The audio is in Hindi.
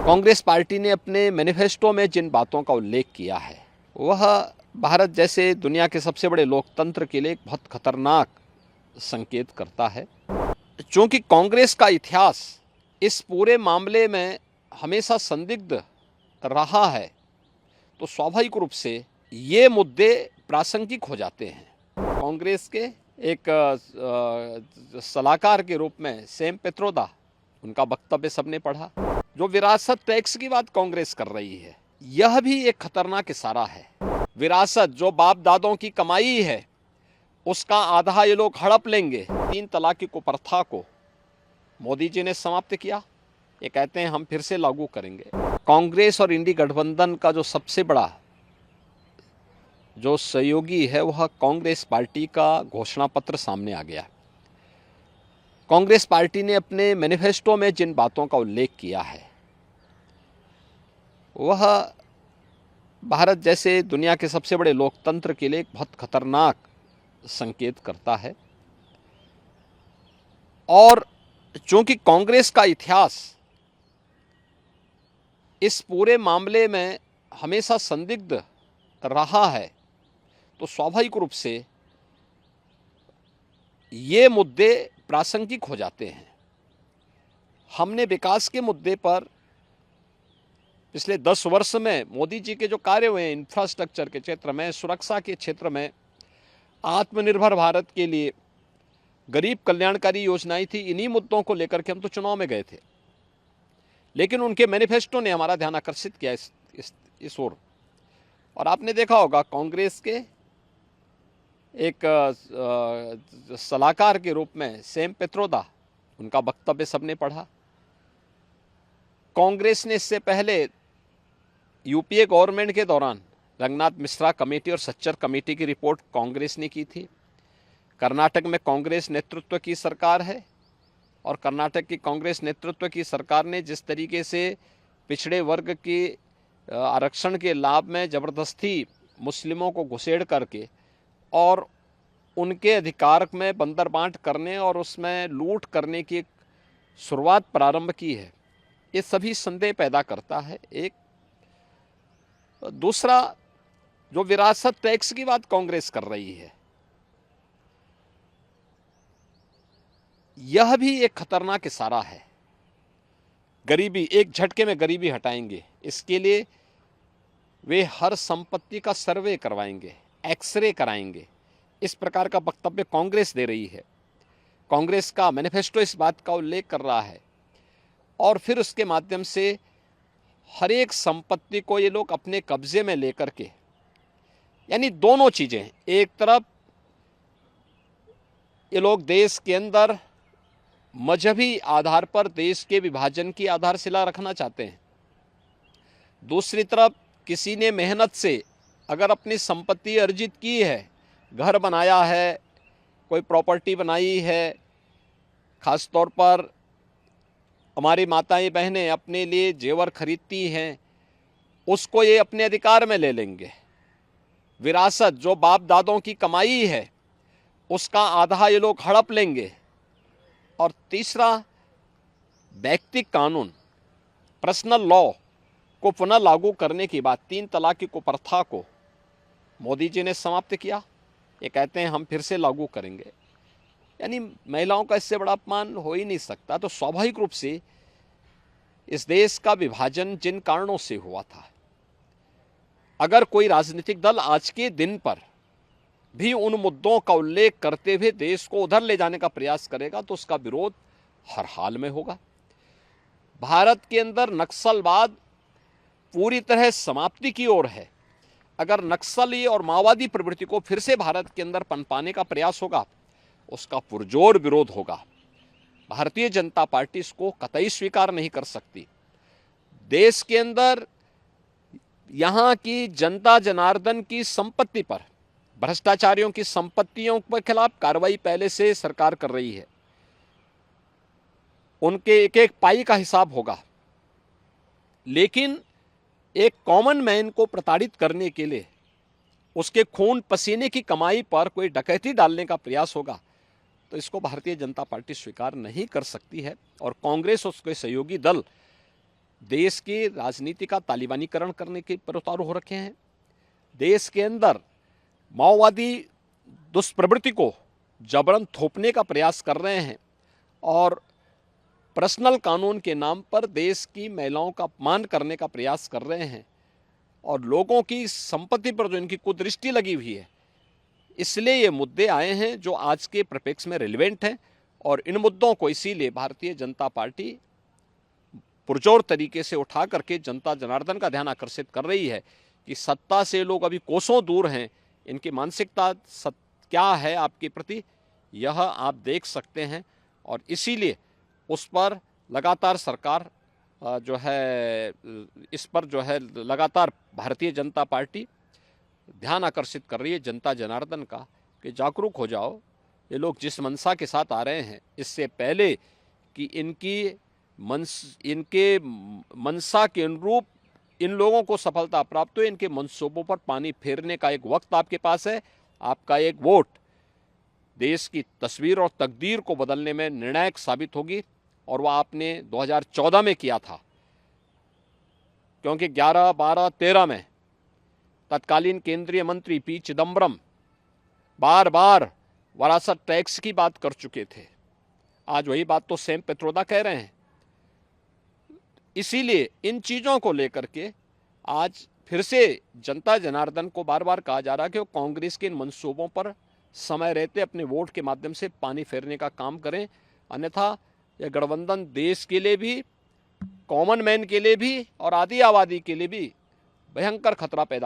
कांग्रेस पार्टी ने अपने मैनिफेस्टो में जिन बातों का उल्लेख किया है वह भारत जैसे दुनिया के सबसे बड़े लोकतंत्र के लिए एक बहुत खतरनाक संकेत करता है। चूंकि कांग्रेस का इतिहास इस पूरे मामले में हमेशा संदिग्ध रहा है, तो स्वाभाविक रूप से ये मुद्दे प्रासंगिक हो जाते हैं। कांग्रेस के एक सलाहकार के रूप में सैम पित्रोदा, उनका वक्तव्य सबने पढ़ा। जो विरासत टैक्स की बात कांग्रेस कर रही है, यह भी एक खतरनाक इशारा है। विरासत जो बाप दादों की कमाई है, उसका आधा ये लोग हड़प लेंगे। 3 तलाक की कुप्रथा को मोदी जी ने समाप्त किया, ये कहते हैं हम फिर से लागू करेंगे। कांग्रेस और इंडी गठबंधन का जो सबसे बड़ा जो सहयोगी है वह कांग्रेस पार्टी का घोषणा पत्र सामने आ गया। कांग्रेस पार्टी ने अपने मैनिफेस्टो में जिन बातों का उल्लेख किया है वह भारत जैसे दुनिया के सबसे बड़े लोकतंत्र के लिए एक बहुत खतरनाक संकेत करता है। और चूंकि कांग्रेस का इतिहास इस पूरे मामले में हमेशा संदिग्ध रहा है, तो स्वाभाविक रूप से ये मुद्दे प्रासंगिक हो जाते हैं। हमने विकास के मुद्दे पर पिछले 10 वर्ष में मोदी जी के जो कार्य हुए हैं, इंफ्रास्ट्रक्चर के क्षेत्र में, सुरक्षा के क्षेत्र में, आत्मनिर्भर भारत के लिए गरीब कल्याणकारी योजनाएं थी, इन्हीं मुद्दों को लेकर के हम तो चुनाव में गए थे। लेकिन उनके मैनिफेस्टो ने हमारा ध्यान आकर्षित किया इस ओर। और आपने देखा होगा कांग्रेस के एक सलाहकार के रूप में सैम पित्रोदा, उनका वक्तव्य सबने पढ़ा। कांग्रेस ने इससे पहले यूपीए गवर्नमेंट के दौरान रंगनाथ मिश्रा कमेटी और सच्चर कमेटी की रिपोर्ट कांग्रेस ने की थी। कर्नाटक में कांग्रेस नेतृत्व की सरकार है और कर्नाटक की कांग्रेस नेतृत्व की सरकार ने जिस तरीके से पिछड़े वर्ग के आरक्षण के लाभ में ज़बरदस्ती मुस्लिमों को घुसेड़ करके और उनके अधिकार में बंदरबांट करने और उसमें लूट करने की एक शुरुआत प्रारंभ की है, ये सभी संदेह पैदा करता है। एक दूसरा, जो विरासत टैक्स की बात कांग्रेस कर रही है, यह भी एक खतरनाक इशारा है। गरीबी, एक झटके में गरीबी हटाएंगे, इसके लिए वे हर संपत्ति का सर्वे करवाएंगे, एक्सरे कराएंगे, इस प्रकार का वक्तव्य कांग्रेस दे रही है। कांग्रेस का मैनिफेस्टो इस बात का उल्लेख कर रहा है और फिर उसके माध्यम से हर एक संपत्ति को ये लोग अपने कब्जे में लेकर के, यानी दोनों चीजें, एक तरफ ये लोग देश के अंदर मजहबी आधार पर देश के विभाजन की आधारशिला रखना चाहते हैं, दूसरी तरफ किसी ने मेहनत से अगर अपनी संपत्ति अर्जित की है, घर बनाया है, कोई प्रॉपर्टी बनाई है, खास तौर पर हमारी माताएं बहनें अपने लिए जेवर खरीदती हैं, उसको ये अपने अधिकार में ले लेंगे। विरासत जो बाप दादों की कमाई है, उसका आधा ये लोग हड़प लेंगे। और तीसरा, व्यक्तिगत कानून, पर्सनल लॉ को पुनः लागू करने की बात, 3 तलाक की कुप्रथा को मोदी जी ने समाप्त किया, ये कहते हैं हम फिर से लागू करेंगे। यानी महिलाओं का इससे बड़ा अपमान हो ही नहीं सकता। तो स्वाभाविक रूप से इस देश का विभाजन जिन कारणों से हुआ था, अगर कोई राजनीतिक दल आज के दिन पर भी उन मुद्दों का उल्लेख करते हुए देश को उधर ले जाने का प्रयास करेगा, तो उसका विरोध हर हाल में होगा। भारत के अंदर नक्सलवाद पूरी तरह समाप्ति की ओर है। अगर नक्सली और माओवादी प्रवृत्ति को फिर से भारत के अंदर पनपाने का प्रयास होगा, उसका पुरजोर विरोध होगा। भारतीय जनता पार्टी इसको कतई स्वीकार नहीं कर सकती। देश के अंदर यहाँ की जनता जनार्दन की संपत्ति पर, भ्रष्टाचारियों की संपत्तियों के खिलाफ कार्रवाई पहले से सरकार कर रही है। उनके एक एक पाई का हिसाब होगा। लेकिन एक कॉमन मैन को प्रताड़ित करने के लिए उसके खून पसीने की कमाई पर कोई डकैती डालने का प्रयास होगा, तो इसको भारतीय जनता पार्टी स्वीकार नहीं कर सकती है। और कांग्रेस और उसके सहयोगी दल देश की राजनीति का तालिबानीकरण करने के पर उतारू हो रखे हैं। देश के अंदर माओवादी दुष्प्रवृत्ति को जबरन थोपने का प्रयास कर रहे हैं और पर्सनल कानून के नाम पर देश की महिलाओं का अपमान करने का प्रयास कर रहे हैं और लोगों की संपत्ति पर जो इनकी कुदृष्टि लगी हुई है, इसलिए ये मुद्दे आए हैं जो आज के परिप्रेक्ष्य में रिलेवेंट हैं। और इन मुद्दों को इसीलिए भारतीय जनता पार्टी पुरजोर तरीके से उठा करके जनता जनार्दन का ध्यान आकर्षित कर रही है कि सत्ता से लोग अभी कोसों दूर हैं, इनकी मानसिकता क्या है आपके प्रति, यह आप देख सकते हैं। और इसीलिए उस पर लगातार सरकार जो है, इस पर जो है लगातार भारतीय जनता पार्टी ध्यान आकर्षित कर रही है जनता जनार्दन का कि जागरूक हो जाओ, ये लोग जिस मंशा के साथ आ रहे हैं, इससे पहले कि इनके मंशा के अनुरूप इन लोगों को सफलता प्राप्त हो, इनके मंसूबों पर पानी फेरने का एक वक्त आपके पास है। आपका एक वोट देश की तस्वीर और तकदीर को बदलने में निर्णायक साबित होगी और वह आपने 2014 में किया था, क्योंकि 11, 12, 13 में तत्कालीन केंद्रीय मंत्री पी चिदम्बरम बार बार वरासत टैक्स की बात कर चुके थे। आज वही बात तो सैम पित्रोदा कह रहे हैं। इसीलिए इन चीज़ों को लेकर के आज फिर से जनता जनार्दन को बार बार कहा जा रहा है कि वो कांग्रेस के इन मंसूबों पर समय रहते अपने वोट के माध्यम से पानी फेरने का काम करें, अन्यथा यह गठबंधन देश के लिए भी, कॉमन मैन के लिए भी और आदि आबादी के लिए भी भयंकर खतरा पैदा